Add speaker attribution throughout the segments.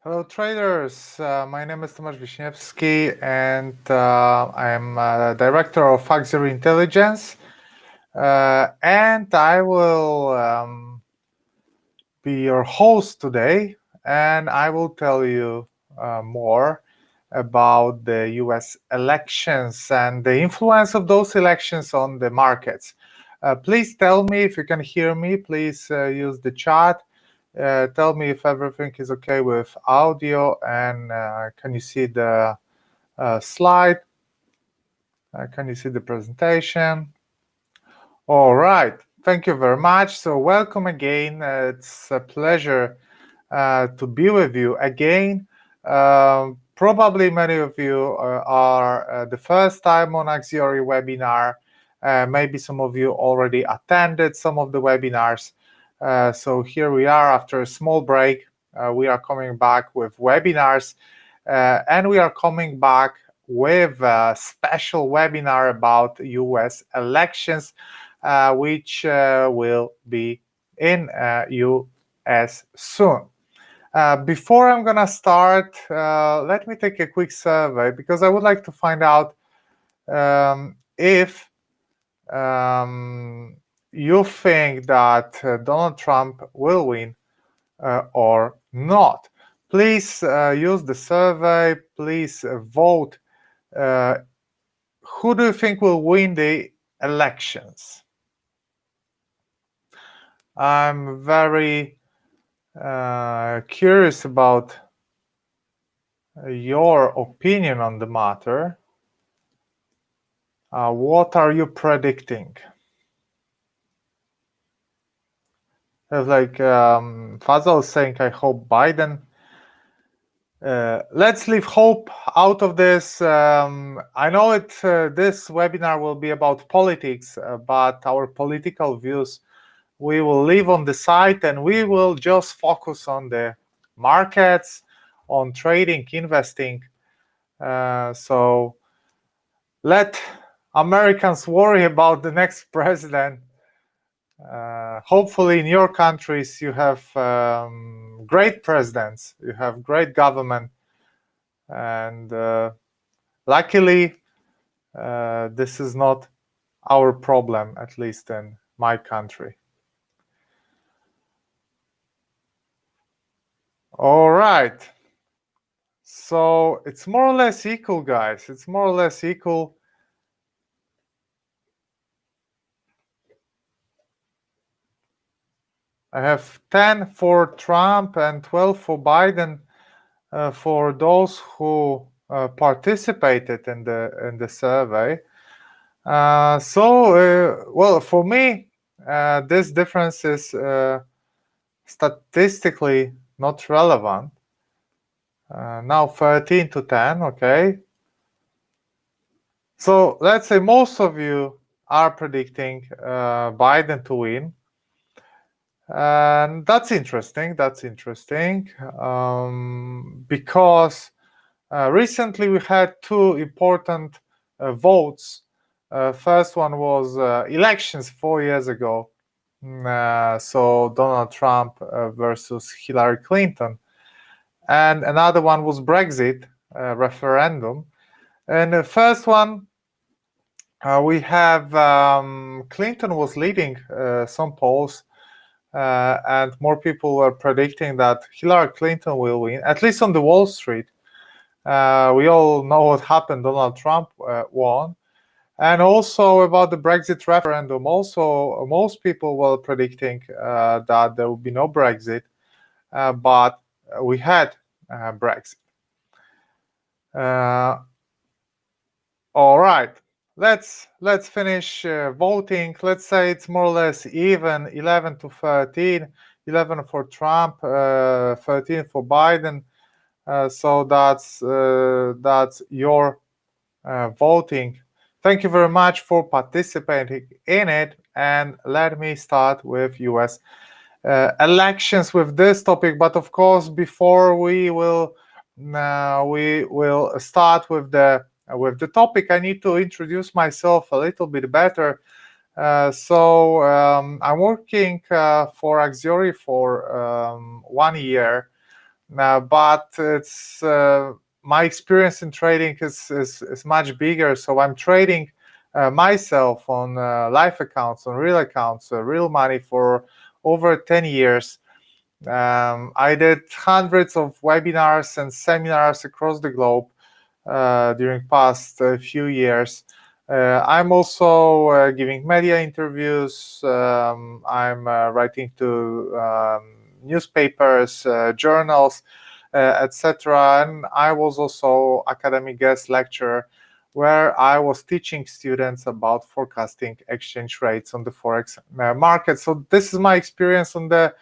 Speaker 1: Hello, traders. My name is Tomasz Wiśniewski, and I'm Director of Auxiliary Intelligence. And I will be your host today, and I will tell you more about the US elections and the influence of those elections on the markets. Please tell me if you can hear me. Please use the chat. Tell me if everything is okay with audio, and can you see the slide? Can you see the presentation? All right, thank you very much. So welcome again. It's a pleasure to be with you again. Probably many of you are the first time on Auxiliary webinar. Maybe some of you already attended some of the webinars. So here we are after a small break. We are coming back with webinars, and we are coming back with a special webinar about US elections, which will be in US soon. Before I'm gonna start, let me take a quick survey because I would like to find out if you think that Donald Trump will win or not. Please use the survey. Please vote. Who do you think will win the elections? I'm very curious about your opinion on the matter. What are you predicting? Like Fazal is saying, I hope Biden. Let's leave hope out of this. I know this webinar will be about politics, but our political views we will leave on the side, and we will just focus on the markets, on trading, investing. So let Americans worry about the next president. Hopefully in your countries you have great presidents, you have great government, and luckily this is not our problem, at least in my country. All right, so it's more or less equal, guys. It's more or less equal. I have 10 for Trump and 12 for Biden. For those who participated in the survey. Well, for me, this difference is statistically not relevant. Now 13 to 10, okay. So let's say most of you are predicting Biden to win. And that's interesting. That's interesting because recently we had two important votes. First one was elections 4 years ago. So Donald Trump versus Hillary Clinton. And another one was Brexit referendum. And the first one, we have Clinton was leading some polls. And more people were predicting that Hillary Clinton will win, at least on the Wall Street. We all know what happened. Donald Trump won. And also about the Brexit referendum, also most people were predicting that there would be no Brexit, but we had Brexit. All right. Let's finish voting. Let's say it's more or less even, 11 to 13, 11 for Trump, 13 for Biden. So that's your voting. Thank you very much for participating in it. And let me start with US elections with this topic. But of course, before we will start with the topic, I need to introduce myself a little bit better. I'm working for Auxiliary for 1 year. but it's my experience in trading is much bigger. So I'm trading myself on live accounts, on real accounts, real money for over 10 years. I did hundreds of webinars and seminars across the globe during past few years. I'm also giving media interviews. I'm writing to newspapers, journals, etc. And I was also academic guest lecturer where I was teaching students about forecasting exchange rates on the forex market. So this is my experience on the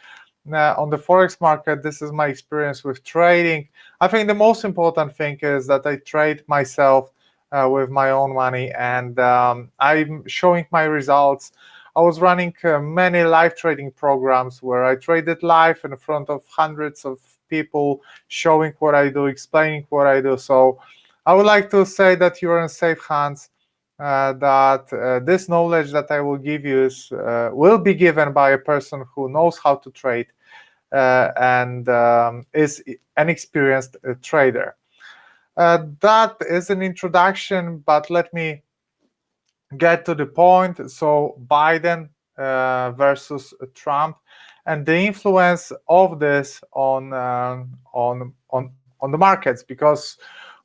Speaker 1: forex market. This is my experience with trading. I think the most important thing is that I trade myself with my own money, and I'm showing my results. I was running many live trading programs where I traded live in front of hundreds of people, showing what I do, explaining what I do. So I would like to say that you're in safe hands. That this knowledge that I will give you will be given by a person who knows how to trade and is an experienced trader. That is an introduction, but let me get to the point. So Biden versus Trump, and the influence of this on the markets, because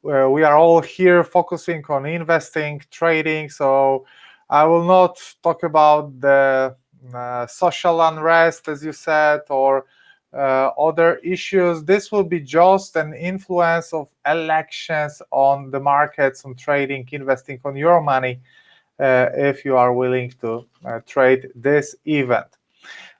Speaker 1: we are all here focusing on investing, trading. So I will not talk about the social unrest, as you said, or other issues. This will be just an influence of elections on the markets, on trading, investing, on your money, if you are willing to trade this event.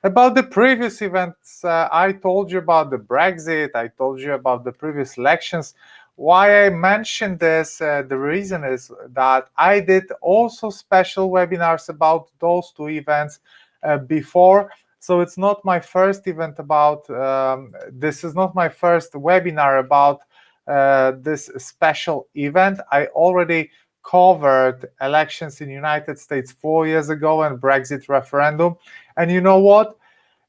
Speaker 1: About the previous events, I told you about the Brexit, I told you about the previous elections. Why I mentioned this, the reason is that I did also special webinars about those two events before. So it's not my first event about, this is not my first webinar about this special event. I already covered elections in the United States 4 years ago and Brexit referendum. And you know what?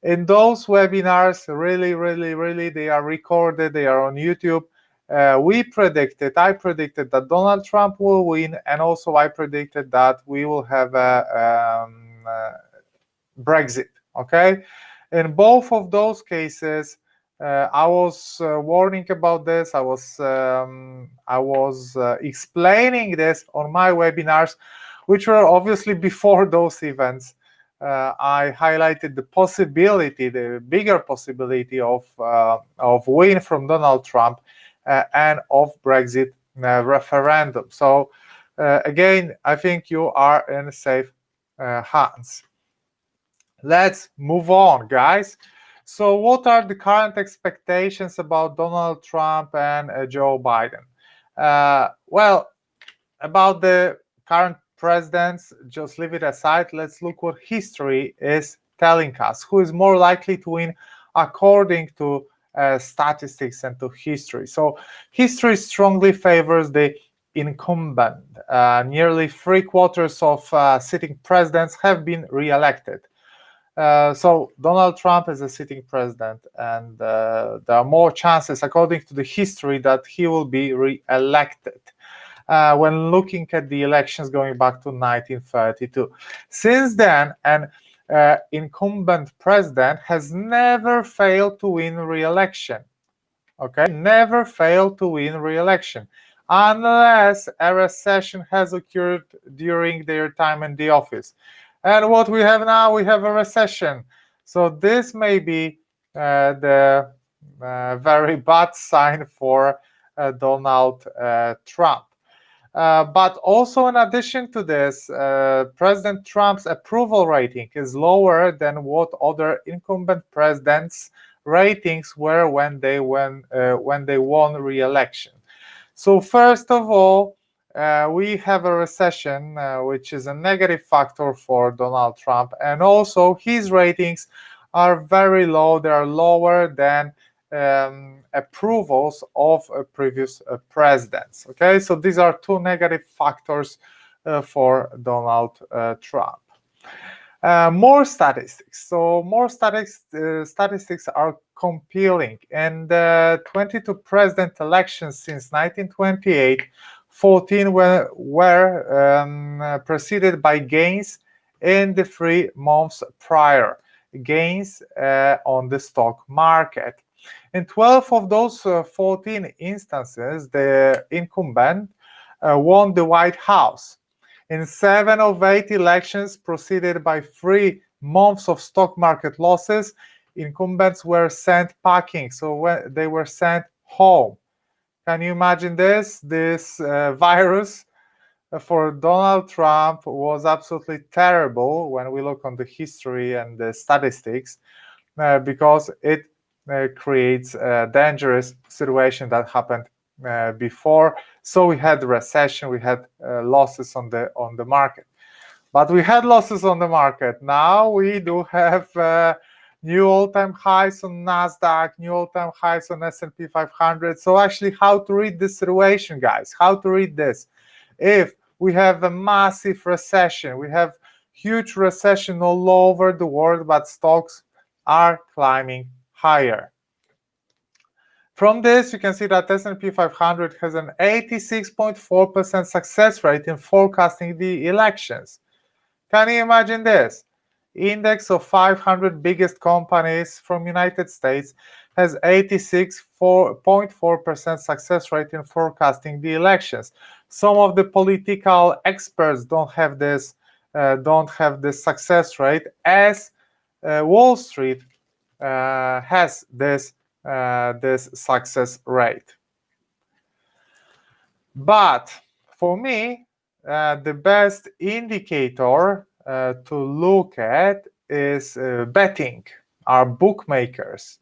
Speaker 1: In those webinars, really, they are recorded, they are on YouTube. I predicted that Donald Trump will win, and also I predicted that we will have a Brexit. Okay, in both of those cases, I was warning about this. I was explaining this on my webinars, which were obviously before those events. I highlighted the possibility, the bigger possibility of win from Donald Trump and of Brexit referendum. So again, I think you are in safe hands. Let's move on, guys. So what are the current expectations about Donald Trump and Joe Biden? Well, about the current presidents, just leave it aside. Let's look what history is telling us. Who is more likely to win according to statistics and to history? So history strongly favors the incumbent. Nearly 3/4 of sitting presidents have been re-elected. So Donald Trump is a sitting president, and there are more chances, according to the history, that he will be re-elected. When looking at the elections going back to 1932. Since then, an incumbent president has never failed to win re-election. Okay, never failed to win re-election, unless a recession has occurred during their time in the office. And what we have now, we have a recession. So this may be the very bad sign for Donald Trump. But also, in addition to this, President Trump's approval rating is lower than what other incumbent presidents' ratings were when they won re-election. So first of all, we have a recession, which is a negative factor for Donald Trump, and also his ratings are very low. They are lower than approvals of previous presidents. Okay, so these are two negative factors for Donald Trump. More statistics. So more statistics are compelling. In the 22 president elections since 1928, 14 were preceded by gains in the 3 months prior, gains on the stock market. In 12 of those 14 instances, the incumbent won the White House. In 7 of 8 elections preceded by 3 months of stock market losses, incumbents were sent packing, so they were sent home. Can you imagine this? This virus for Donald Trump was absolutely terrible when we look on the history and the statistics, because it creates a dangerous situation that happened before. So we had recession, we had losses on the market. But we had losses on the market. Now we do have new all-time highs on Nasdaq, new all-time highs on S&P 500. So actually, how to read this situation, guys? How to read this? If we have a massive recession, we have huge recession all over the world, but stocks are climbing higher. From this, you can see that S&P 500 has an 86.4% success rate in forecasting the elections. Can you imagine this? Index of 500 biggest companies from United States has 86.4% success rate in forecasting the elections. Some of the political experts don't have this success rate, as Wall Street has this success rate. But for me, the best indicator to look at is betting, our bookmakers.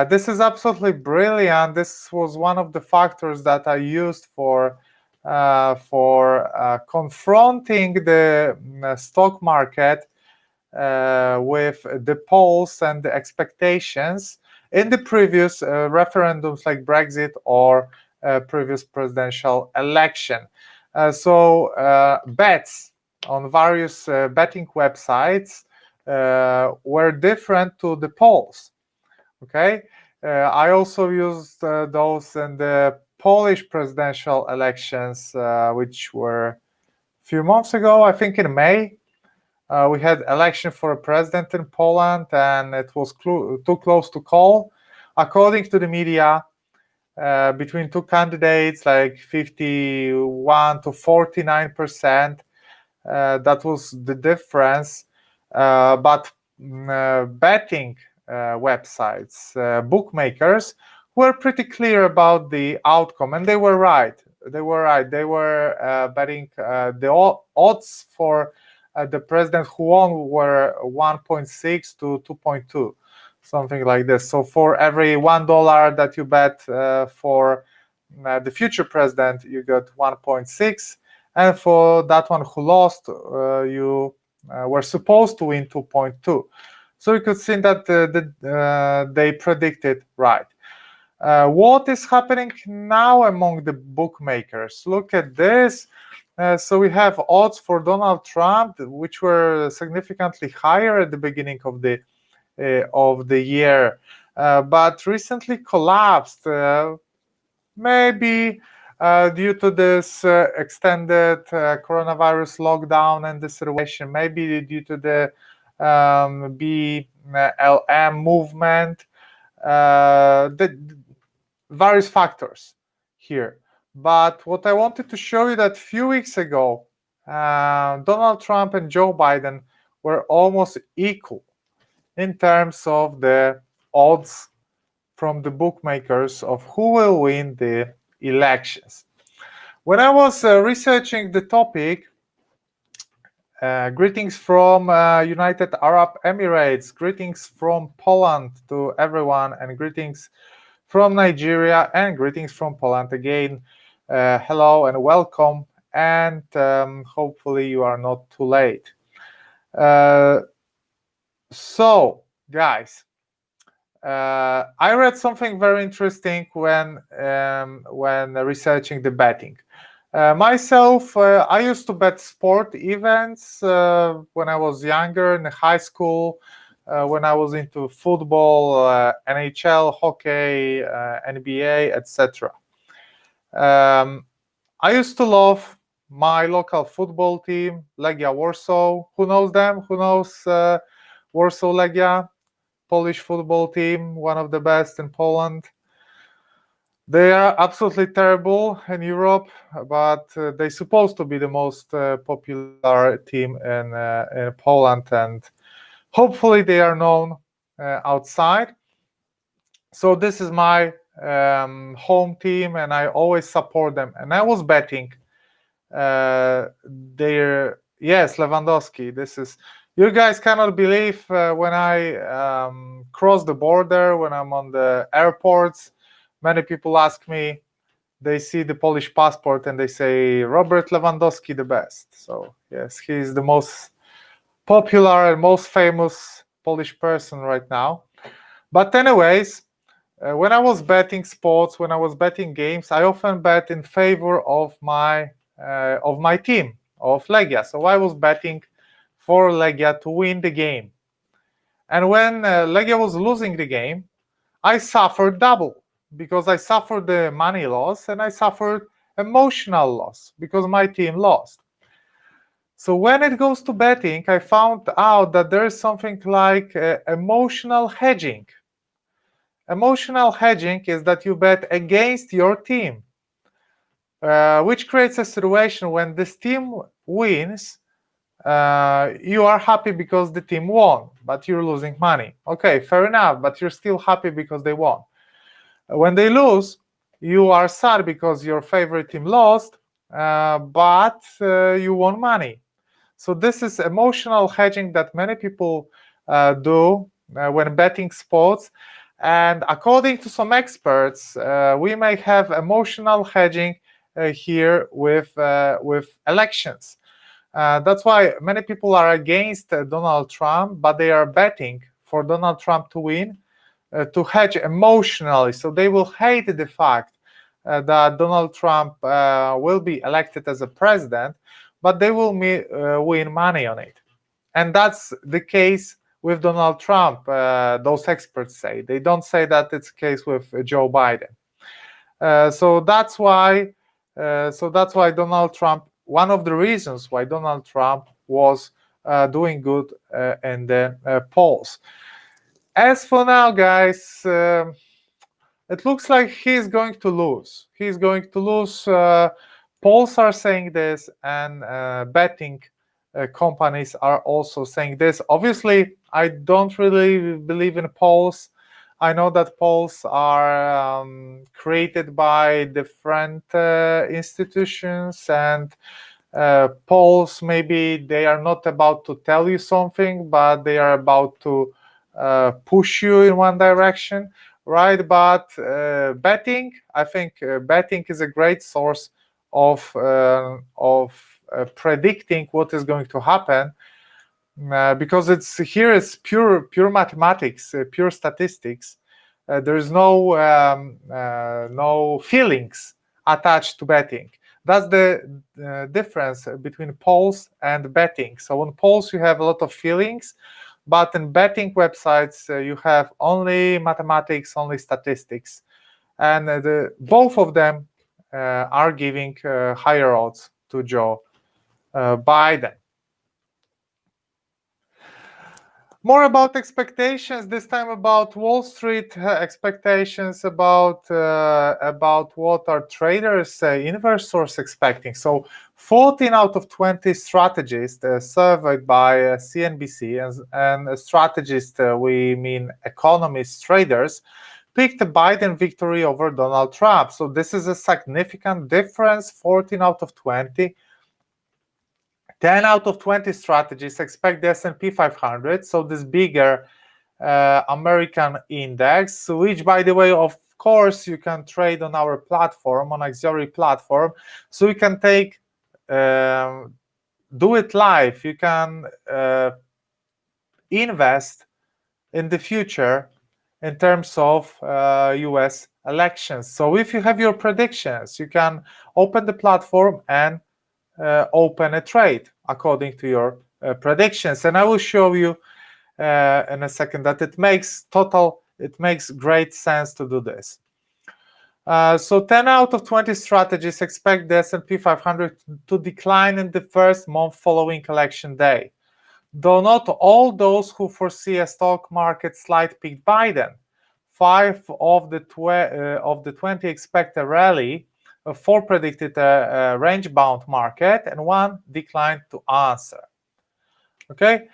Speaker 1: This is absolutely brilliant. This was one of the factors that I used for confronting the stock market with the polls and the expectations in the previous referendums like Brexit or previous presidential election. So bets on various betting websites were different to the polls. Okay, I also used those in the Polish presidential elections, which were a few months ago, I think in May. We had election for a president in Poland, and it was too close to call. According to the media, between two candidates, like 51 to 49%, that was the difference. But betting websites, bookmakers, were pretty clear about the outcome, and they were right. They were betting the odds for the president who won were 1.6 to 2.2, something like this. So for every $1 that you bet for the future president, you got 1.6, and for that one who lost, you were supposed to win 2.2. So you could see that they predicted right. What is happening now among the bookmakers? Look at this. So we have odds for Donald Trump, which were significantly higher at the beginning of the year, but recently collapsed. Maybe due to this extended coronavirus lockdown and the situation, maybe due to the BLM movement, the various factors here. But what I wanted to show you that a few weeks ago, Donald Trump and Joe Biden were almost equal in terms of the odds from the bookmakers of who will win the elections. When I was researching the topic, greetings from United Arab Emirates, greetings from Poland to everyone, and greetings from Nigeria, and greetings from Poland again. Hello and welcome, and hopefully you are not too late. So, guys, I read something very interesting when researching the betting. Myself, I used to bet sport events when I was younger in high school. when I was into football, NHL, hockey, NBA, etc. I used to love my local football team, Legia Warsaw. Who knows them? Who knows Warsaw Legia, Polish football team, one of the best in Poland. They are absolutely terrible in Europe, but they're supposed to be the most popular team in Poland, and hopefully they are known outside. So this is my home team, and I always support them. And I was betting their yes, Lewandowski. This is you guys cannot believe when I cross the border, when I'm on the airports. Many people ask me, they see the Polish passport and they say Robert Lewandowski the best. So yes, he's the most popular and most famous Polish person right now. But anyways, when I was betting sports, when I was betting games, I often bet in favor of my team, of Legia. So I was betting for Legia to win the game. And when Legia was losing the game, I suffered double, because I suffered the money loss and I suffered emotional loss because my team lost. So when it goes to betting, I found out that there is something like emotional hedging. Emotional hedging is that you bet against your team, which creates a situation when this team wins, you are happy because the team won, but you're losing money. Okay, fair enough, but you're still happy because they won. When they lose, you are sad because your favorite team lost, but you won money. So this is emotional hedging that many people do when betting sports. And according to some experts, we may have emotional hedging here with elections. That's why many people are against Donald Trump, but they are betting for Donald Trump to win, to hedge emotionally. So they will hate the fact that Donald Trump will be elected as a president, but they will win money on it. And that's the case with Donald Trump, those experts say. They don't say that it's the case with Joe Biden. So that's why Donald Trump, one of the reasons why Donald Trump was doing good in the polls. As for now, guys, it looks like he's going to lose. He's going to lose. Polls are saying this, and betting companies are also saying this. Obviously, I don't really believe in polls. I know that polls are created by different institutions, and polls, maybe they are not about to tell you something, but they are about to push you in one direction, right? But betting, I think betting is a great source of predicting what is going to happen, because it's pure mathematics, pure statistics. There is no feelings attached to betting. That's the difference between polls and betting. So on polls you have a lot of feelings, but in betting websites you have only mathematics, only statistics, and both of them are giving higher odds to Joe Biden. More about expectations, this time about Wall Street expectations, about what are traders, investors expecting. So 14 out of 20 strategists surveyed by CNBC, and strategists, we mean economists, traders, picked a Biden victory over Donald Trump. So this is a significant difference, 14 out of 20. 10 out of 20 strategists expect the S&P 500, so this bigger American index, which, by the way, of course, you can trade on our platform, on Axiori platform. So you can do it live. You can invest in the future in terms of US elections. So if you have your predictions, you can open the platform and open a trade according to your predictions. And I will show you in a second that it makes great sense to do this. So 10 out of 20 strategists expect the S&P 500 to decline in the first month following election day, though not all those who foresee a stock market slight peak Biden. 5 of the 20 expect a rally, 4 predicted a range-bound market, and 1 declined to answer. Okay.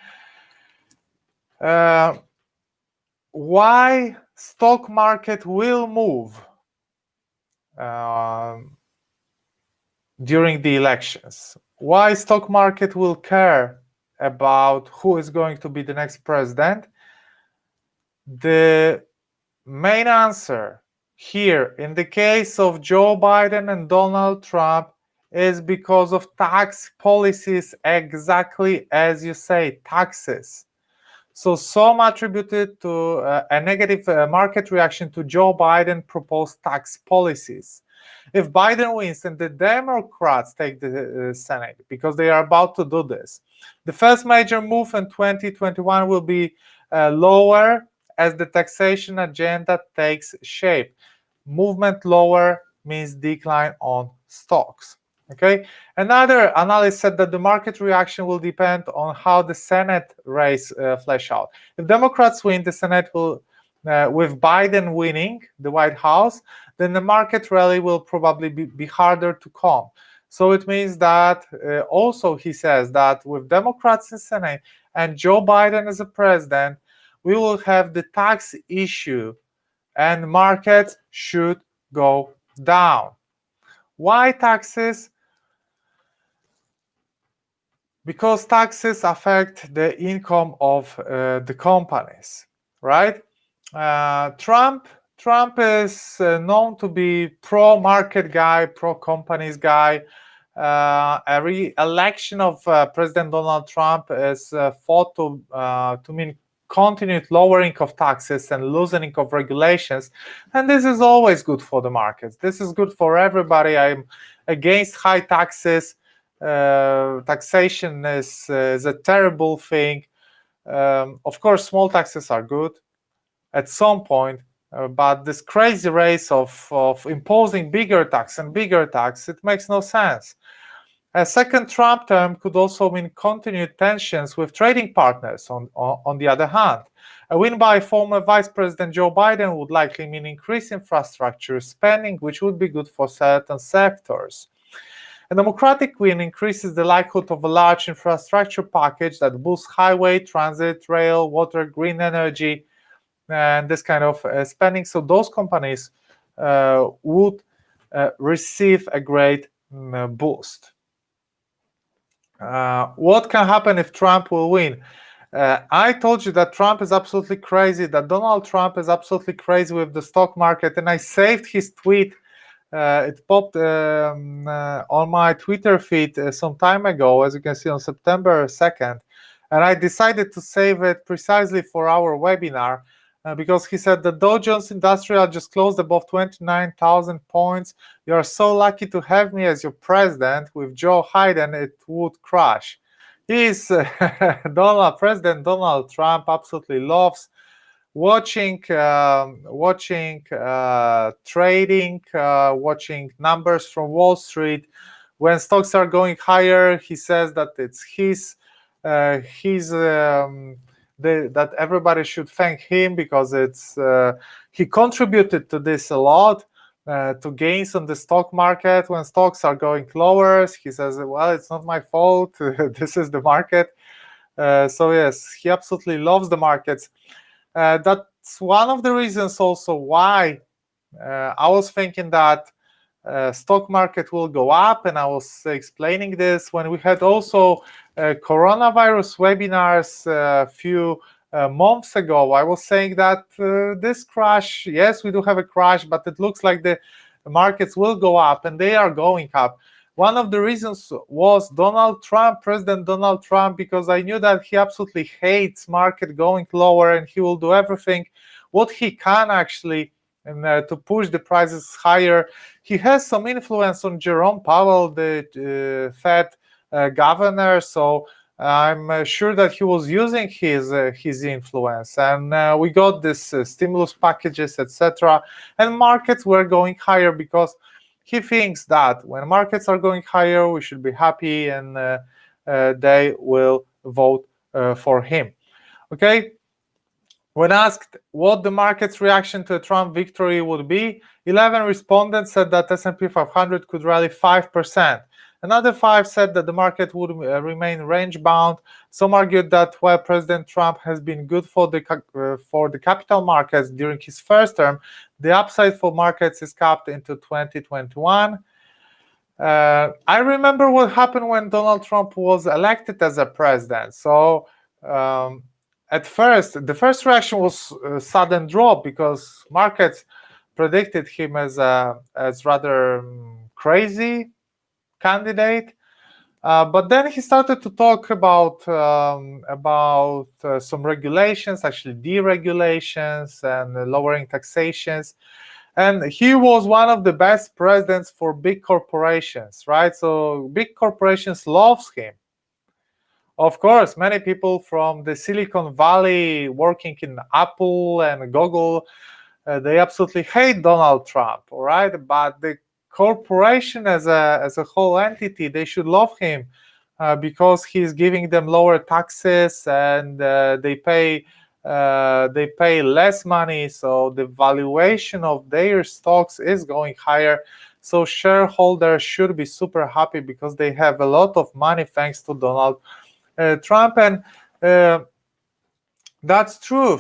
Speaker 1: Why stock market will move during the elections? Why stock market will care about who is going to be the next president? The main answer here, in the case of Joe Biden and Donald Trump, is because of tax policies, exactly as you say, taxes. So some attributed to a negative market reaction to Joe Biden proposed tax policies. If Biden wins and the Democrats take the Senate, because they are about to do this, the first major move in 2021 will be lower as the taxation agenda takes shape. Movement lower means decline on stocks. Okay. Another analyst said that the market reaction will depend on how the Senate race flesh out. If Democrats win the Senate, will with Biden winning the White House, then the market rally will probably be harder to come. So it means that also he says that with Democrats in Senate and Joe Biden as a president, we will have the tax issue and markets should go down. Why taxes? Because taxes affect the income of the companies, right? Trump is known to be pro-market guy, pro-companies guy. A re-election of President Donald Trump is thought to mean continued lowering of taxes and loosening of regulations, and this is always good for the markets. This is good for everybody. I'm against high taxes. Taxation is a terrible thing. Of course, small taxes are good at some point, but this crazy race of imposing bigger tax, it makes no sense. A second Trump term could also mean continued tensions with trading partners. On the other hand, a win by former Vice President Joe Biden would likely mean increased infrastructure spending, which would be good for certain sectors. A Democratic win increases the likelihood of a large infrastructure package that boosts highway, transit, rail, water, green energy, and this kind of spending. So those companies would receive a great boost. What can happen if Trump will win? I told you that Trump is absolutely crazy, that Donald Trump is absolutely crazy with the stock market, and I saved his tweet. It popped on my Twitter feed some time ago, as you can see, on September 2nd, and I decided to save it precisely for our webinar because he said the Dow Jones Industrial just closed above 29,000 points. You are so lucky to have me as your president. With Joe Biden, it would crash. President Donald Trump absolutely loves watching trading, watching numbers from Wall Street. When stocks are going higher, he says that it's that everybody should thank him because he contributed to this a lot, to gains on the stock market. When stocks are going lower, he says, well, it's not my fault. This is the market. So yes, he absolutely loves the markets. That's one of the reasons also why I was thinking that stock market will go up, and I was explaining this when we had also coronavirus webinars a few months ago. I was saying that this crash, yes, we do have a crash, but it looks like the markets will go up, and they are going up. One of the reasons was President Donald Trump, because I knew that he absolutely hates market going lower, and he will do everything what he can actually to push the prices higher. He has some influence on Jerome Powell, the Fed governor, so I'm sure that he was using his influence, and we got this stimulus packages, etc. And markets were going higher because he thinks that when markets are going higher, we should be happy, and they will vote for him. Okay. When asked what the market's reaction to a Trump victory would be, 11 respondents said that S&P 500 could rally 5%. Another 5 said that the market would remain range-bound. Some argued that while President Trump has been good for the capital markets during his first term, the upside for markets is capped into 2021. I remember what happened when Donald Trump was elected as a president. So at first, the first reaction was a sudden drop because markets predicted him as rather crazy candidate. But then he started to talk about some regulations, actually deregulations and lowering taxations. And he was one of the best presidents for big corporations, right? So big corporations loves him. Of course, many people from the Silicon Valley working in Apple and Google, they absolutely hate Donald Trump, all right? But the corporation as a whole entity, they should love him because he's giving them lower taxes, and they pay less money, so the valuation of their stocks is going higher. So shareholders should be super happy because they have a lot of money thanks to Donald Trump. And that's true.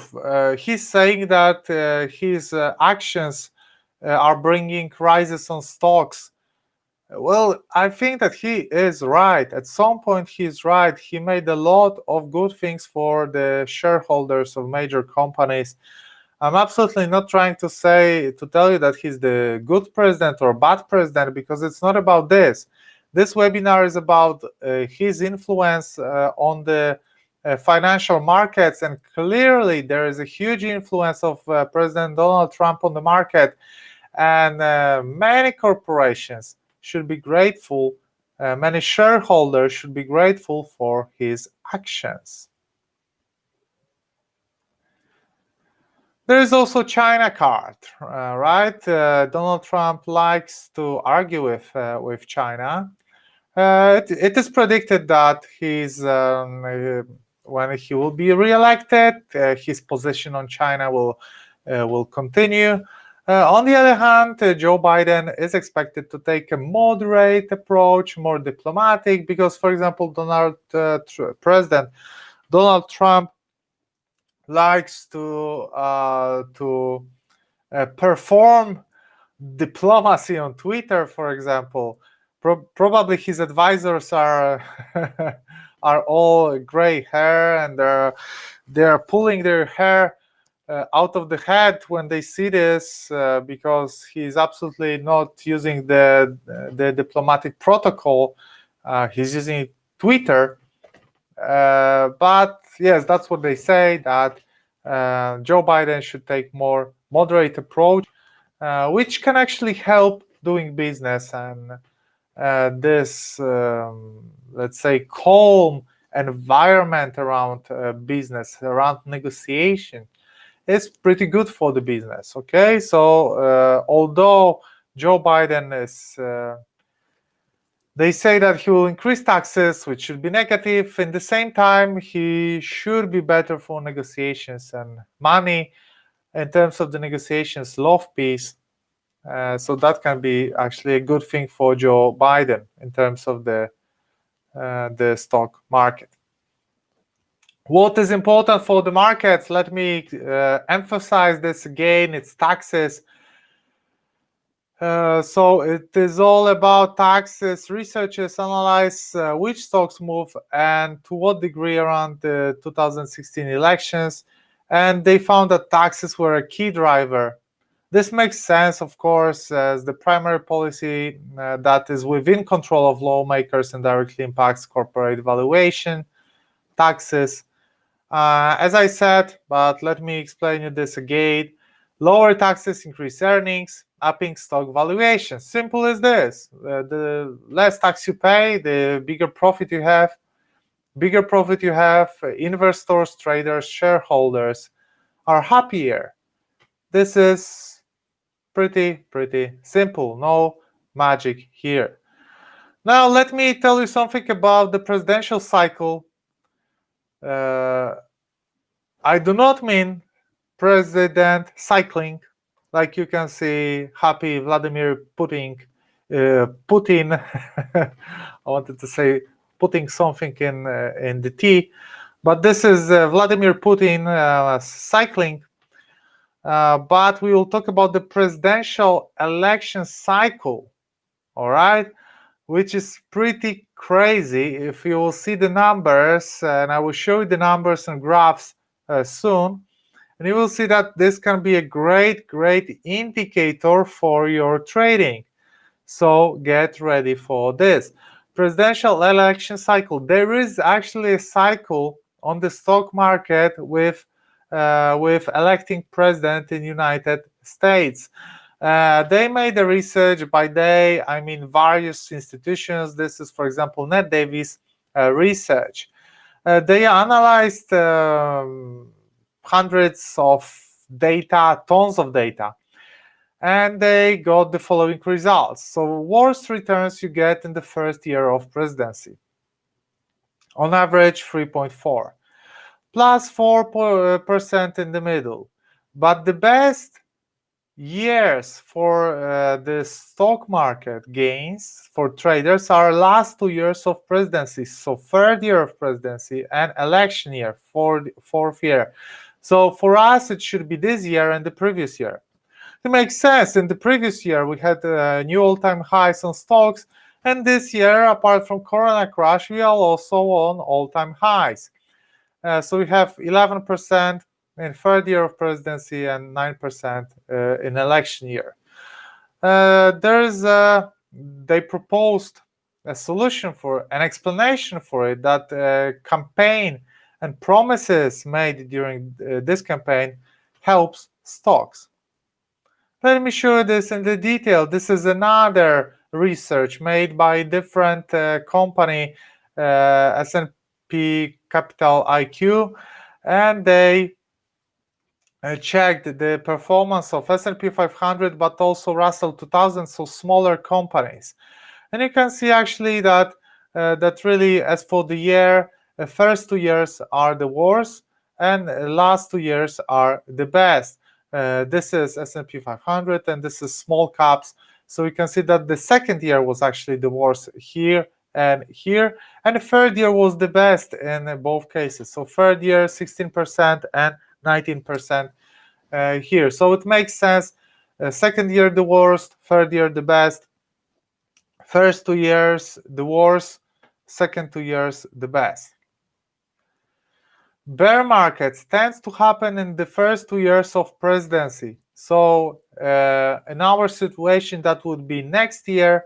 Speaker 1: He's saying that his actions are bringing rises on stocks. Well, I think that he is right. At some point, he's right. He made a lot of good things for the shareholders of major companies. I'm absolutely not trying to tell you that he's the good president or bad president, because it's not about this. This webinar is about his influence on the financial markets, and clearly there is a huge influence of President Donald Trump on the market, and many corporations should be grateful, many shareholders should be grateful for his actions. There is also China card, right? Donald Trump likes to argue with China. It is predicted that when he will be re-elected, his position on China will continue. On the other hand, Joe Biden is expected to take a moderate approach, more diplomatic, because, for example, President Donald Trump likes to perform diplomacy on Twitter, for example. Probably his advisors are are all gray hair, and they're pulling their hair out of the head when they see this, because he's absolutely not using the diplomatic protocol. He's using Twitter. But yes, that's what they say, that Joe Biden should take more moderate approach, which can actually help doing business. And this, let's say, calm environment around business, around negotiation, is pretty good for the business. Okay, so although Joe Biden is they say that he will increase taxes, which should be negative. In the same time, he should be better for negotiations and money. In terms of the negotiations, love peace. So that can be actually a good thing for Joe Biden in terms of the stock market. What is important for the markets? Let me emphasize this again. It's taxes. So it is all about taxes. Researchers analyze which stocks move and to what degree around the 2016 elections, and they found that taxes were a key driver. This makes sense, of course, as the primary policy that is within control of lawmakers and directly impacts corporate valuation, taxes. As I said, but let me explain you this again. Lower taxes increase earnings, upping stock valuation. Simple as this. The less tax you pay, the bigger profit you have. bigger profit you have, investors, traders, shareholders are happier. This is pretty simple. No magic here. Now let me tell you something about the presidential cycle. I do not mean president cycling, like you can see happy Vladimir Putin. Putin, I wanted to say putting something in the tea, but this is Vladimir Putin cycling. But we will talk about the presidential election cycle, all right, which is pretty crazy. If you will see the numbers, and I will show you the numbers and graphs soon, and you will see that this can be a great indicator for your trading. So get ready for this. Presidential election cycle. There is actually a cycle on the stock market with electing president in United States. They made the research by they, I mean various institutions. This is, for example, Ned Davis research. They analyzed hundreds of data, tons of data, and they got the following results. So worst returns you get in the first year of presidency. On average, 3.4, plus 4% in the middle. But the best years for the stock market gains for traders are last 2 years of presidency. So third year of presidency and election year, fourth year. So for us, it should be this year and the previous year. It makes sense. In the previous year, we had new all-time highs on stocks, and this year, apart from Corona crash, we are also on all-time highs. So we have 11% in third year of presidency and 9% in election year. They proposed a solution for an explanation for it, that campaign and promises made during this campaign helps stocks. Let me show you this in the detail. This is another research made by a different company, S&P Capital IQ, and they checked the performance of S&P 500, but also Russell 2000, so smaller companies. And you can see actually that really, as for the year, the first 2 years are the worst, and the last 2 years are the best. This is S&P 500, and this is small caps. So you can see that the second year was actually the worst here and here, and the third year was the best in both cases. So third year 16% and 19% here. So it makes sense. Second year the worst, third year the best. First 2 years the worst, second 2 years the best. Bear markets tends to happen in the first 2 years of presidency. So in our situation, that would be next year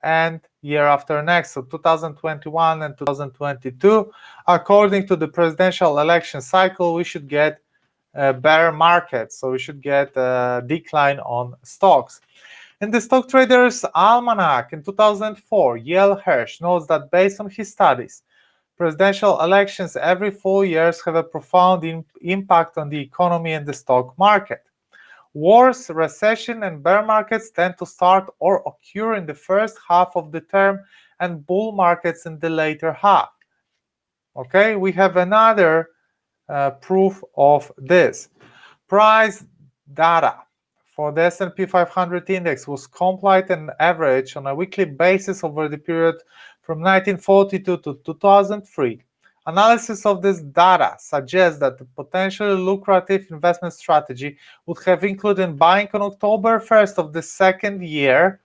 Speaker 1: and year after next, so 2021 and 2022. According to the presidential election cycle, we should get a bear market, so we should get a decline on stocks. In the Stock Traders Almanac in 2004, Yale Hirsch notes that based on his studies, presidential elections every 4 years have a profound impact on the economy and the stock market. Wars, recession, and bear markets tend to start or occur in the first half of the term, and bull markets in the later half. Okay, we have another proof of this. Price data for the S&P 500 index was compiled and averaged on a weekly basis over the period from 1942 to 2003. Analysis of this data suggests that the potentially lucrative investment strategy would have included buying on October 1st of the second year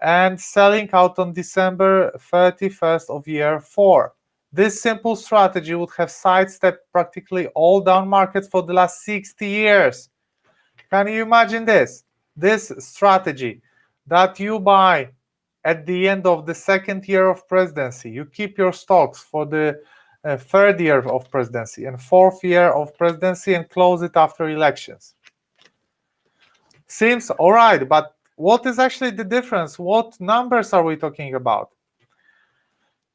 Speaker 1: and selling out on December 31st of year 4. This simple strategy would have sidestepped practically all down markets for the last 60 years. Can you imagine this? This strategy that you buy at the end of the second year of presidency, you keep your stocks for the third year of presidency and fourth year of presidency and close it after elections. Seems all right, but what is actually the difference? What numbers are we talking about?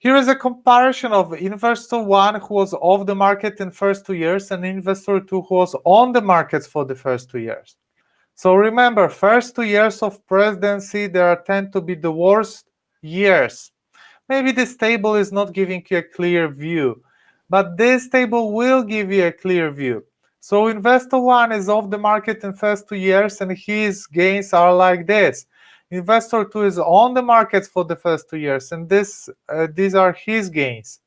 Speaker 1: Here is a comparison of investor 1 who was off the market in first 2 years and investor 2 who was on the market for the first 2 years. So remember, first 2 years of presidency, there tend to be the worst years. Maybe this table is not giving you a clear view, but this table will give you a clear view. So investor 1 is off the market in first 2 years and his gains are like this. Investor 2 is on the market for the first 2 years and these are his gains.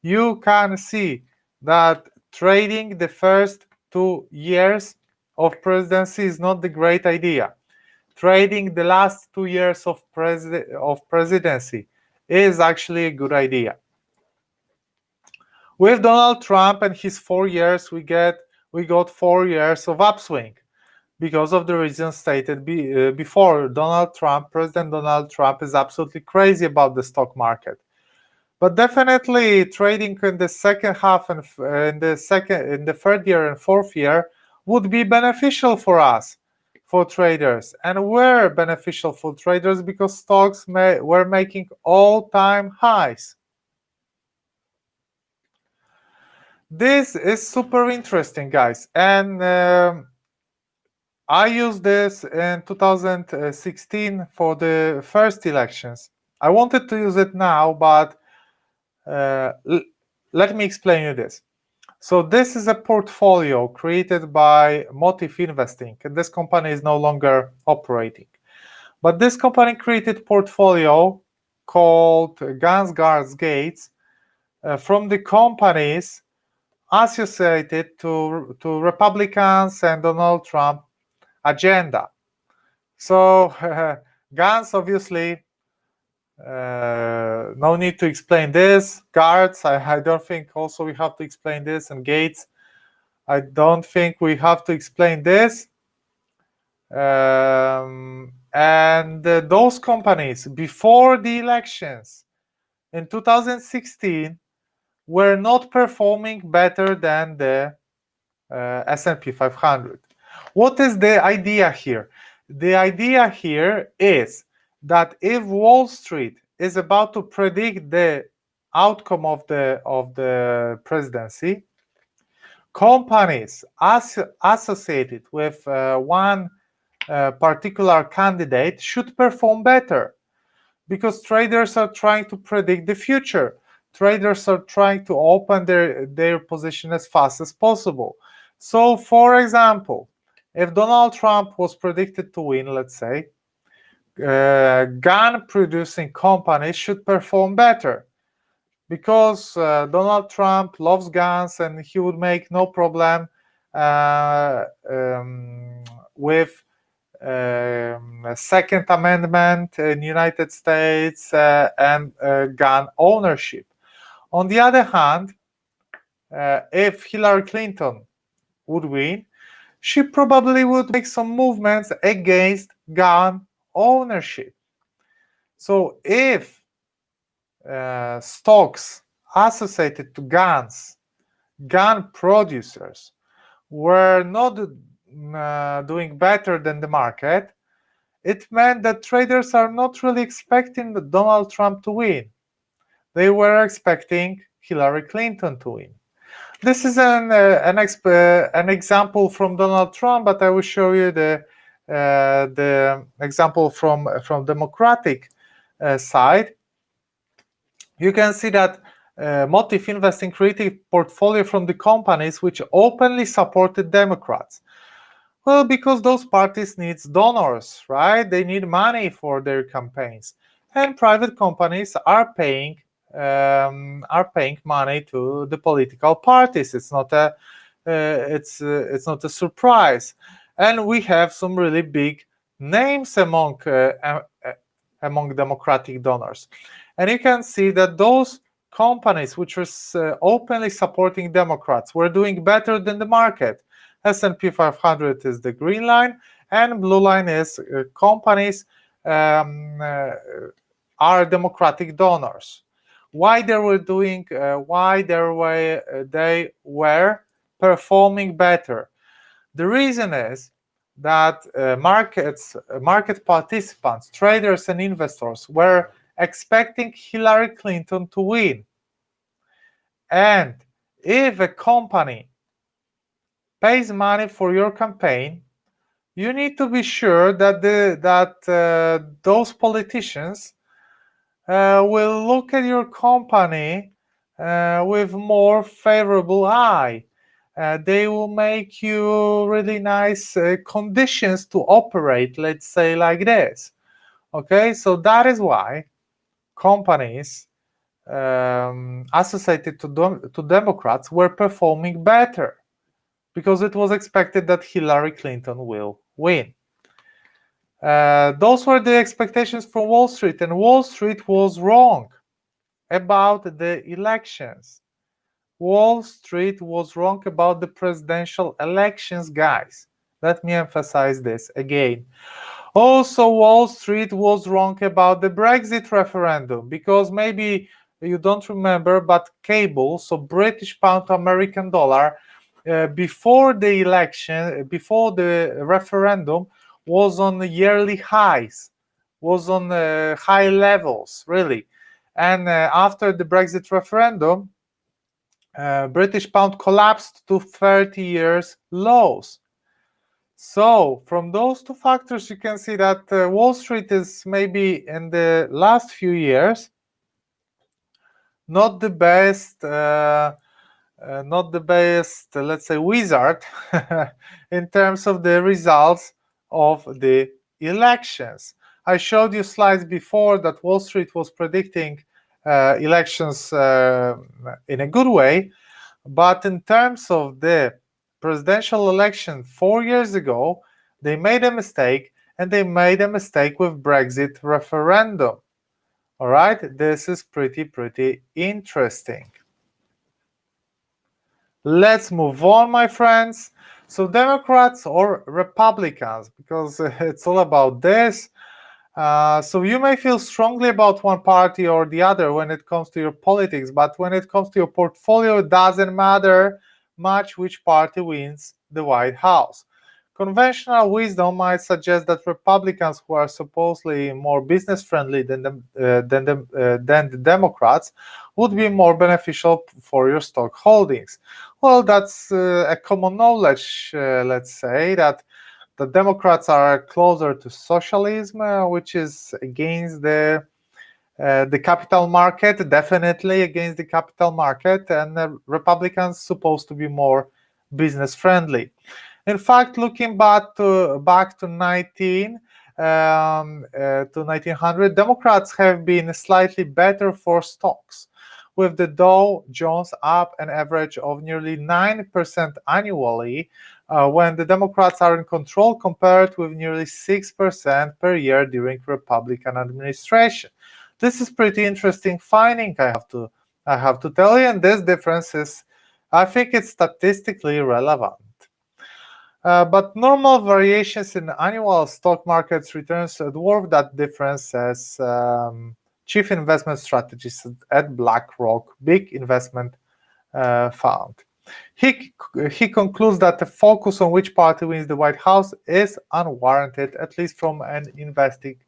Speaker 1: You can see that trading the first 2 years of presidency is not the great idea. Trading the last 2 years of presidency is actually a good idea. With Donald Trump and his 4 years, we got 4 years of upswing because of the reasons stated before. President Donald Trump is absolutely crazy about the stock market. But definitely trading in the second half and in the third year and fourth year would be beneficial for us, for traders, and were beneficial for traders because stocks were making all-time highs. This is super interesting, guys, and I used this in 2016 for the first elections. I wanted to use it now, but let me explain you this. So this is a portfolio created by Motive Investing, and this company is no longer operating. But this company created portfolio called Guns, Guards, Gates from the companies associated to Republicans and Donald Trump agenda. So Guns, obviously, no need to explain this. Guards, I don't think also we have to explain this. And Gates, I don't think we have to explain this. And those companies before the elections in 2016 were not performing better than the S&P 500. What is the idea here? The idea here is that if Wall Street is about to predict the outcome of the presidency, companies associated with one particular candidate should perform better, because traders are trying to predict the future. Traders are trying to open their position as fast as possible. So, for example, if Donald Trump was predicted to win, let's say, gun-producing companies should perform better, because Donald Trump loves guns and he would make no problem with Second Amendment in the United States and gun ownership. On the other hand, if Hillary Clinton would win, she probably would make some movements against gun ownership. So if stocks associated to guns, gun producers, were not doing better than the market, it meant that traders are not really expecting Donald Trump to win. They were expecting Hillary Clinton to win. This is an example from Donald Trump, but I will show you the example from Democratic side. You can see that Motive Investing created a portfolio from the companies which openly supported Democrats. Well, because those parties need donors, right? They need money for their campaigns, and private companies are paying money to the political parties. It's not a surprise, and we have some really big names among Democratic donors, and you can see that those companies which were openly supporting Democrats were doing better than the market. S&P 500 is the green line, and blue line is companies are Democratic donors. Why they were performing better? The reason is that market participants, traders and investors, were expecting Hillary Clinton to win. And if a company pays money for your campaign, you need to be sure that those politicians will look at your company with more favorable eye. They will make you really nice conditions to operate, let's say like this. Okay, so that is why companies associated to Democrats were performing better, because it was expected that Hillary Clinton will win. Those were the expectations from Wall Street, and Wall Street was wrong about the elections. Wall Street was wrong about the presidential elections, guys. Let me emphasize this again. Also, Wall Street was wrong about the Brexit referendum, because maybe you don't remember, but cable, so British pound to American dollar, before the election, before the referendum, was on yearly highs, was on high levels, really. And after the Brexit referendum, British pound collapsed to 30 years lows. So from those two factors, you can see that Wall Street is maybe in the last few years not the best, let's say, wizard in terms of the results of the elections. I showed you slides before that Wall Street was predicting elections in a good way, but in terms of the presidential election 4 years ago, they made a mistake, and they made a mistake with Brexit referendum. All right, this is pretty interesting. Let's move on, my friends. So Democrats or Republicans, because it's all about this. So you may feel strongly about one party or the other when it comes to your politics, but when it comes to your portfolio, it doesn't matter much which party wins the White House. Conventional wisdom might suggest that Republicans, who are supposedly more business-friendly than the Democrats, would be more beneficial for your stock holdings. Well, that's a common knowledge, let's say, that the Democrats are closer to socialism, which is against the capital market, definitely against the capital market, and the Republicans supposed to be more business friendly. In fact, looking back to 1900, Democrats have been slightly better for stocks, with the Dow Jones up an average of nearly 9% annually when the Democrats are in control, compared with nearly 6% per year during Republican administration. This is pretty interesting finding, I have to tell you, and this difference is, I think it's statistically relevant. But normal variations in annual stock markets returns dwarf that difference, as chief investment strategist at BlackRock, big investment fund. He concludes that the focus on which party wins the White House is unwarranted, at least from an investing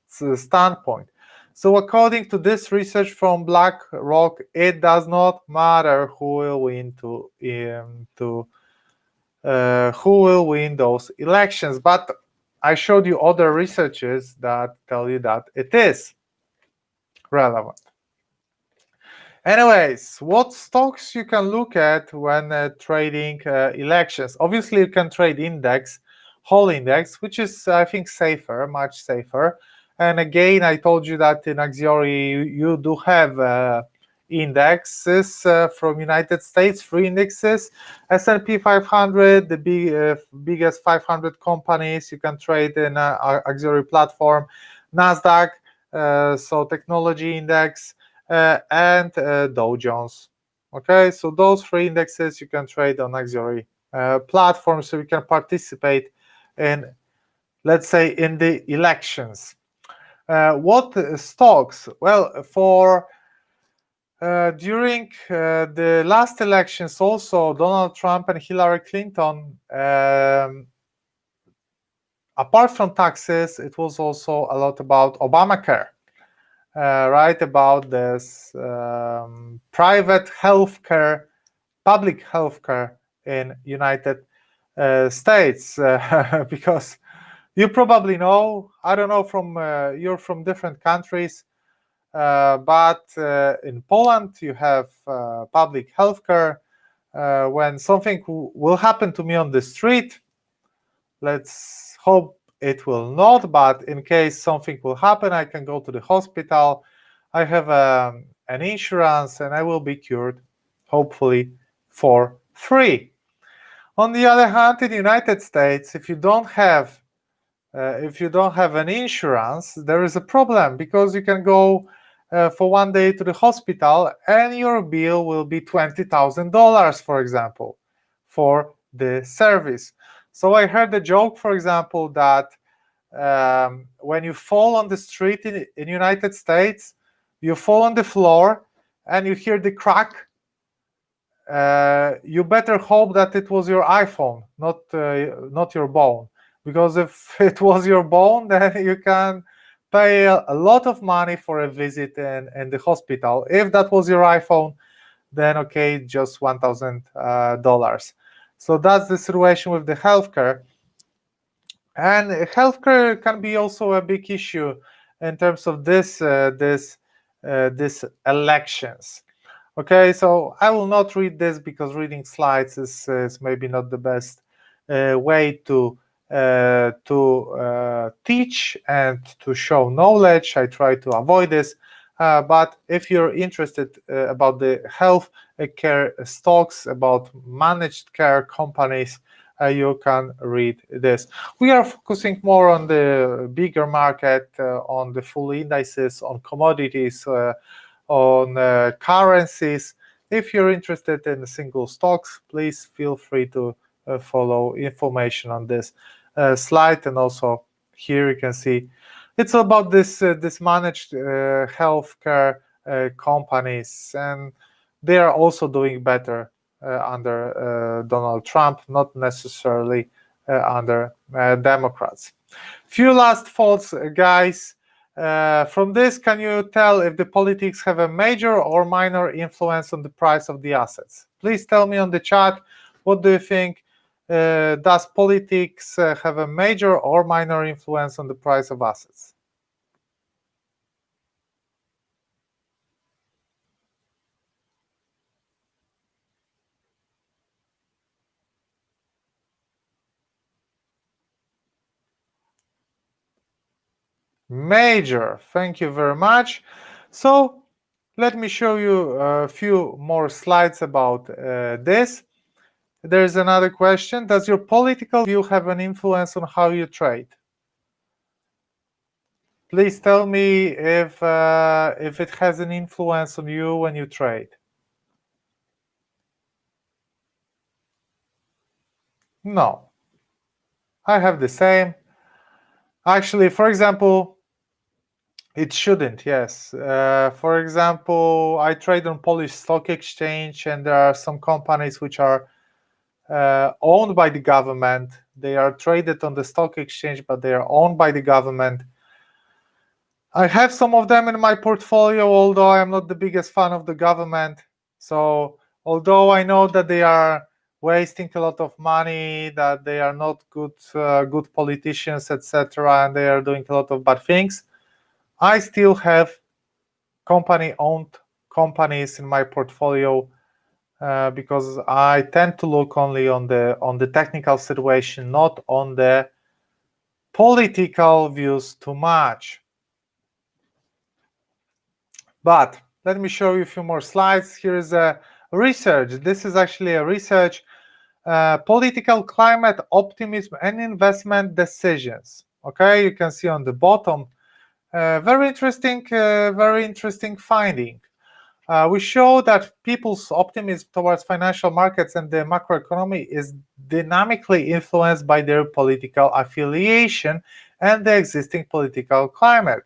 Speaker 1: standpoint. So according to this research from BlackRock, it does not matter who will win who will win those elections. But I showed you other researches that tell you that it is relevant. Anyways, what stocks you can look at when trading elections? Obviously, you can trade whole index, which is, I think, safer, much safer. And again, I told you that in Axiori you do have indexes from United States, free indexes, S&P 500, the biggest 500 companies you can trade in Axiori platform, NASDAQ, so technology index, and Dow Jones. Okay, so those three indexes you can trade on Axiori platform, so you can participate in, let's say, in the elections. What stocks? Well, for during the last elections, also Donald Trump and Hillary Clinton, apart from taxes, it was also a lot about Obamacare. write about this private healthcare, public healthcare in United States, because you probably know. I don't know from you're from different countries, but in Poland you have public healthcare. When something will happen to me on the street, let's hope it will not, but in case something will happen, I can go to the hospital. I have an insurance and I will be cured, hopefully, for free. On the other hand, in the United States, if you don't have an insurance, there is a problem, because you can go for one day to the hospital and your bill will be $20,000, for example, for the service. So I heard a joke, for example, that when you fall on the street in United States, you fall on the floor and you hear the crack. You better hope that it was your iPhone, not your bone, because if it was your bone, then you can pay a lot of money for a visit in the hospital. If that was your iPhone, then okay, just $1,000. So that's the situation with the healthcare. And healthcare can be also a big issue in terms of this elections. Okay, so I will not read this, because reading slides is maybe not the best way to teach and to show knowledge. I try to avoid this. But if you're interested about the health care stocks, about managed care companies, you can read this. We are focusing more on the bigger market, on the full indices, on commodities, on currencies. If you're interested in single stocks, please feel free to follow information on this slide. And also here you can see it's about this managed healthcare companies, and they are also doing better under Donald Trump, not necessarily under Democrats. Few last thoughts, guys. From this, can you tell if the politics have a major or minor influence on the price of the assets? Please tell me on the chat, what do you think? Does politics have a major or minor influence on the price of assets? Major, thank you very much. So let me show you a few more slides about this. There's another question. Does your political view have an influence on how you trade? Please tell me if it has an influence on you when you trade. No. I have the same. Actually, for example, it shouldn't, yes. For example, I trade on Polish stock exchange, and there are some companies which are owned by the government. They are traded on the stock exchange, but they are owned by the government. I have some of them in my portfolio, although I am not the biggest fan of the government. So although I know that they are wasting a lot of money, that they are not good politicians, etc., and they are doing a lot of bad things, I still have company-owned companies in my portfolio, because I tend to look only on the technical situation, not on the political views too much. But let me show you a few more slides. Here is a research. This is actually a research, political climate, optimism, and investment decisions. Okay, you can see on the bottom, very interesting finding. We show that people's optimism towards financial markets and the macroeconomy is dynamically influenced by their political affiliation and the existing political climate.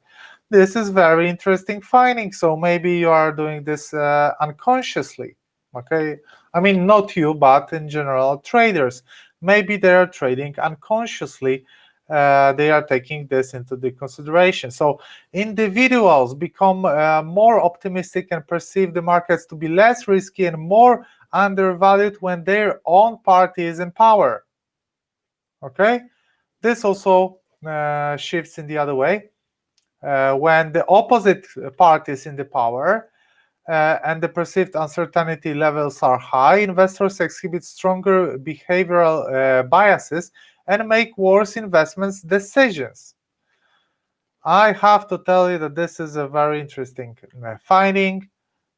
Speaker 1: This is very interesting finding. So maybe you are doing this unconsciously. Okay, I mean, not you, but in general, traders. Maybe they are trading unconsciously, they are taking this into the consideration. So individuals become more optimistic and perceive the markets to be less risky and more undervalued when their own party is in power. Okay, this also shifts in the other way. When the opposite party is in the power, and the perceived uncertainty levels are high, investors exhibit stronger behavioral biases and make worse investment decisions. I have to tell you that this is a very interesting finding.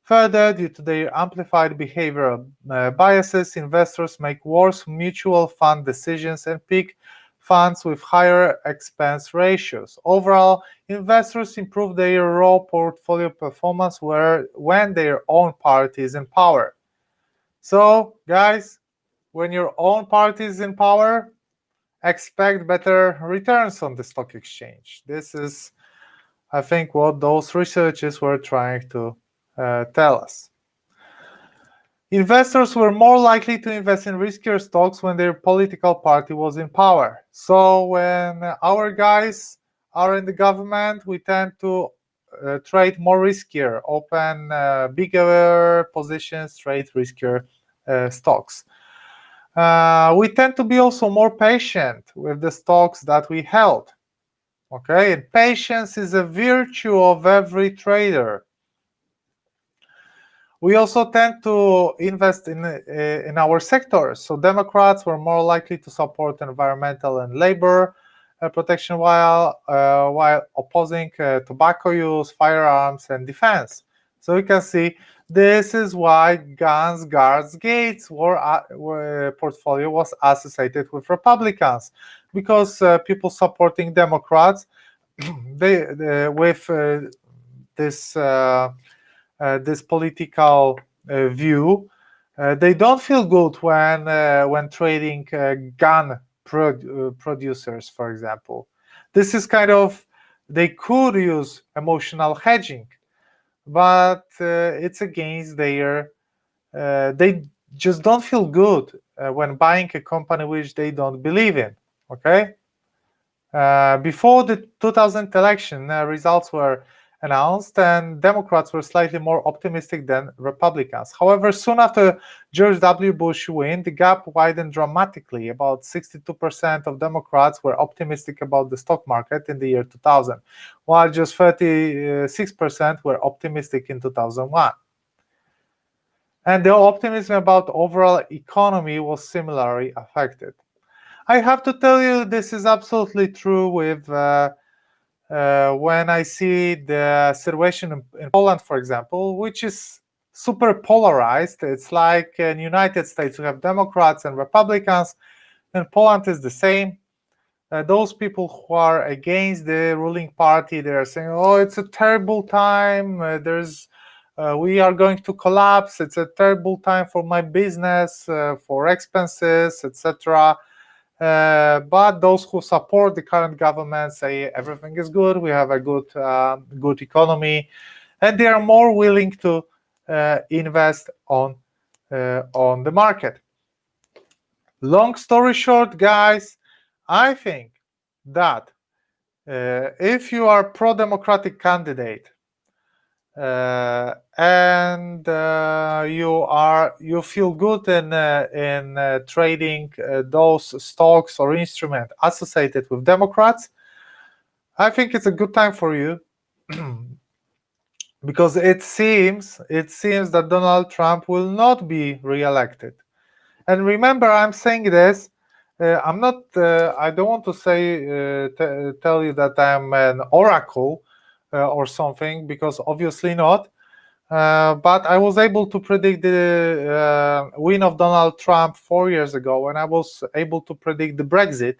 Speaker 1: Further, due to their amplified behavioral biases, investors make worse mutual fund decisions and pick funds with higher expense ratios. Overall, investors improve their raw portfolio performance when their own party is in power. So, guys, when your own party is in power, expect better returns on the stock exchange. This is, I think, what those researchers were trying to tell us. Investors were more likely to invest in riskier stocks when their political party was in power. So when our guys are in the government, we tend to trade more riskier, open bigger positions, trade riskier stocks. We tend to be also more patient with the stocks that we held. Okay, and patience is a virtue of every trader. We also tend to invest in our sectors. So Democrats were more likely to support environmental and labor protection while opposing tobacco use, firearms, and defense. So you can see this is why guns, guards, gates portfolio was associated with Republicans, because people supporting Democrats with this this political view, they don't feel good when trading gun producers, for example. This is kind of, they could use emotional hedging, but it's against their, they just don't feel good when buying a company which they don't believe in. Okay. Before the 2000 election, results were announced, and Democrats were slightly more optimistic than Republicans. However, soon after George W. Bush win, the gap widened dramatically. About 62% of Democrats were optimistic about the stock market in the year 2000, while just 36% were optimistic in 2001. And the optimism about overall economy was similarly affected. I have to tell you, this is absolutely true with when I see the situation in Poland, for example, which is super polarized. It's like in United States, we have Democrats and Republicans, and Poland is the same. Those people who are against the ruling party, they are saying, "Oh, it's a terrible time. We are going to collapse. It's a terrible time for my business, for expenses, etc." But those who support the current government say everything is good, we have a good economy, and they are more willing to invest on the market. Long story short, guys, I think that if you are pro-democratic candidate and you feel good in trading those stocks or instruments associated with Democrats, I think it's a good time for you because it seems that Donald Trump will not be re-elected. And remember, I'm saying this. I'm not. I don't want to say tell you that I'm an oracle or something, because obviously not. But I was able to predict the win of Donald Trump 4 years ago, and I was able to predict the Brexit.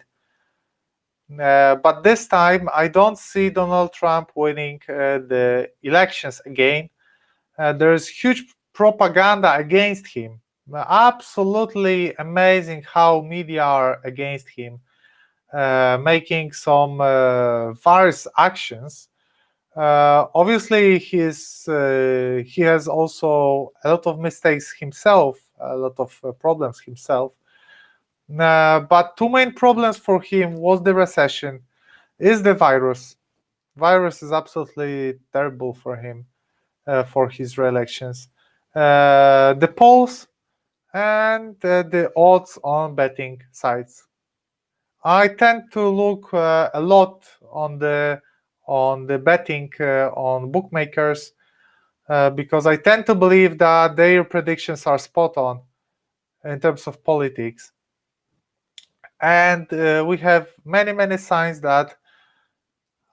Speaker 1: But this time, I don't see Donald Trump winning the elections again. There's huge propaganda against him. Absolutely amazing how media are against him, making some various actions. Obviously, he has also a lot of mistakes himself, a lot of problems himself. But two main problems for him was the recession, is the virus. Virus is absolutely terrible for him, for his re-elections. The polls and the odds on betting sites. I tend to look a lot on the betting on bookmakers because I tend to believe that their predictions are spot on in terms of politics, and we have many signs that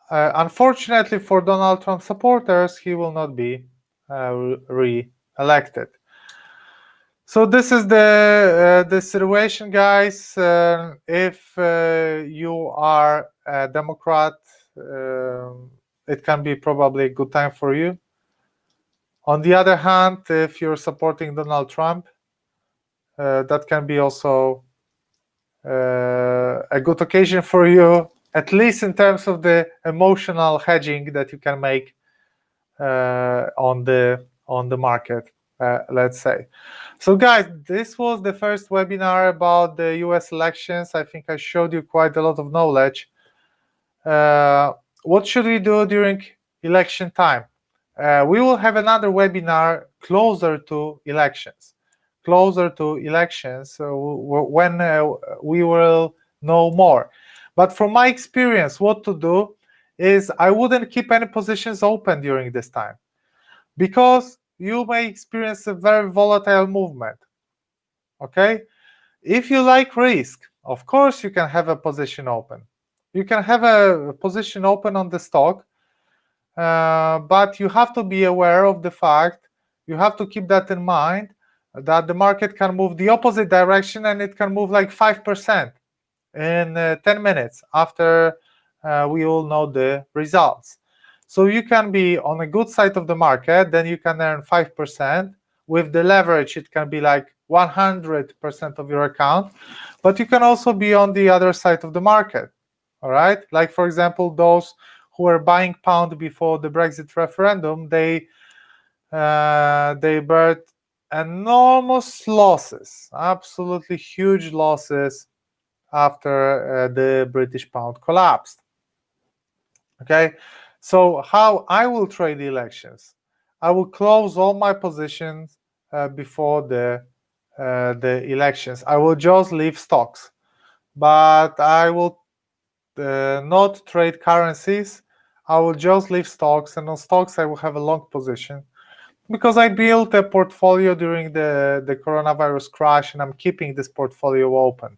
Speaker 1: unfortunately for Donald Trump supporters, he will not be re-elected. So this is the situation, guys. If you are a Democrat, it can be probably a good time for you. On the other hand, if you're supporting Donald Trump, that can be also a good occasion for you, at least in terms of the emotional hedging that you can make on the market, let's say. So guys, this was the first webinar about the US elections. I think I showed you quite a lot of knowledge. What should we do during election time? We will have another webinar closer to elections. When we will know more. But from my experience, what to do is I wouldn't keep any positions open during this time, because you may experience a very volatile movement. Okay, if you like risk, of course you can have a position open. You can have a position open on the stock, but you have to be aware of the fact, you have to keep that in mind, that the market can move the opposite direction, and it can move like 5% in 10 minutes after we all know the results. So you can be on a good side of the market, then you can earn 5%. With the leverage, it can be like 100% of your account, but you can also be on the other side of the market. All right, like for example, those who were buying pound before the Brexit referendum, they bear enormous losses, absolutely huge losses after the British pound collapsed. Okay, so how I will trade the elections? I will close all my positions before the elections. I will just leave stocks, but I will not trade currencies. I will just leave stocks, and on stocks I will have a long position, because I built a portfolio during the coronavirus crash, and I'm keeping this portfolio open.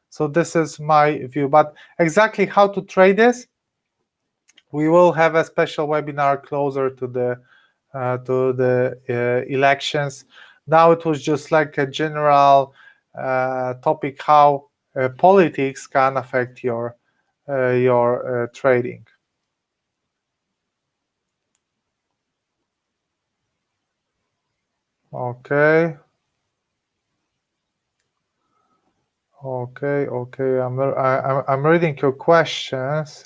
Speaker 1: So this is my view. But exactly how to trade this, we will have a special webinar closer to the elections. Now it was just like a general topic, how politics can affect your trading. Okay. I'm reading your questions.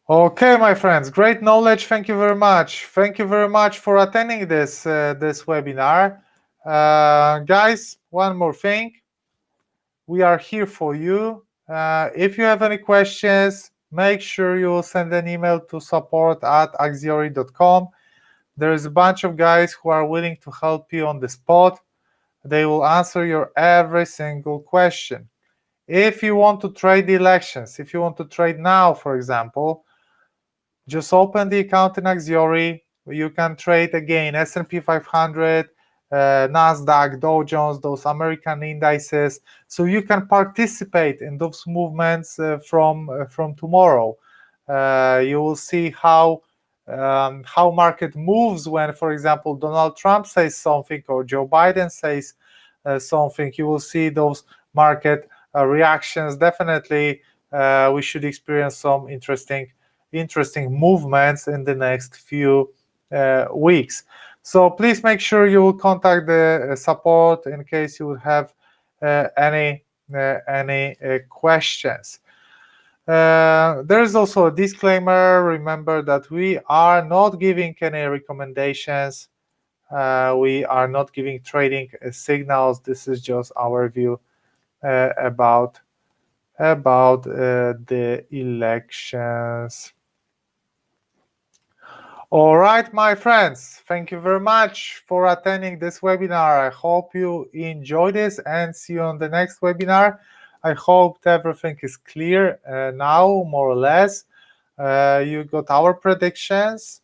Speaker 1: Okay, my friends, great knowledge. Thank you very much. Thank you very much for attending this webinar. Guys, one more thing. We are here for you. If you have any questions, make sure you send an email to support@axiori.com. There is a bunch of guys who are willing to help you on the spot. They will answer your every single question. If you want to trade the elections, if you want to trade now, for example, just open the account in Axiori. You can trade again S&P 500, Nasdaq, Dow Jones, those American indices. So you can participate in those movements from tomorrow. You will see how market moves when, for example, Donald Trump says something or Joe Biden says something. You will see those market reactions. Definitely, we should experience some interesting movements in the next few weeks. So please make sure you will contact the support in case you would have any questions. There is also a disclaimer. Remember that we are not giving any recommendations. We are not giving trading signals. This is just our view about the elections. All right, my friends, thank you very much for attending this webinar. I hope you enjoyed this and see you on the next webinar. I hope everything is clear now, more or less. You got our predictions.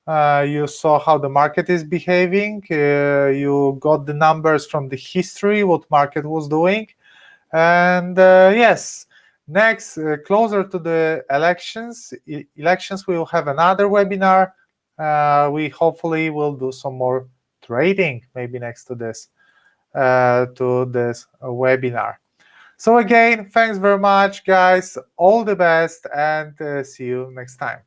Speaker 1: You saw how the market is behaving. You got the numbers from the history, what market was doing. And yes, next, closer to the elections, we will have another webinar. We hopefully will do some more trading, maybe next to this webinar. So again, thanks very much, guys. All the best, and see you next time.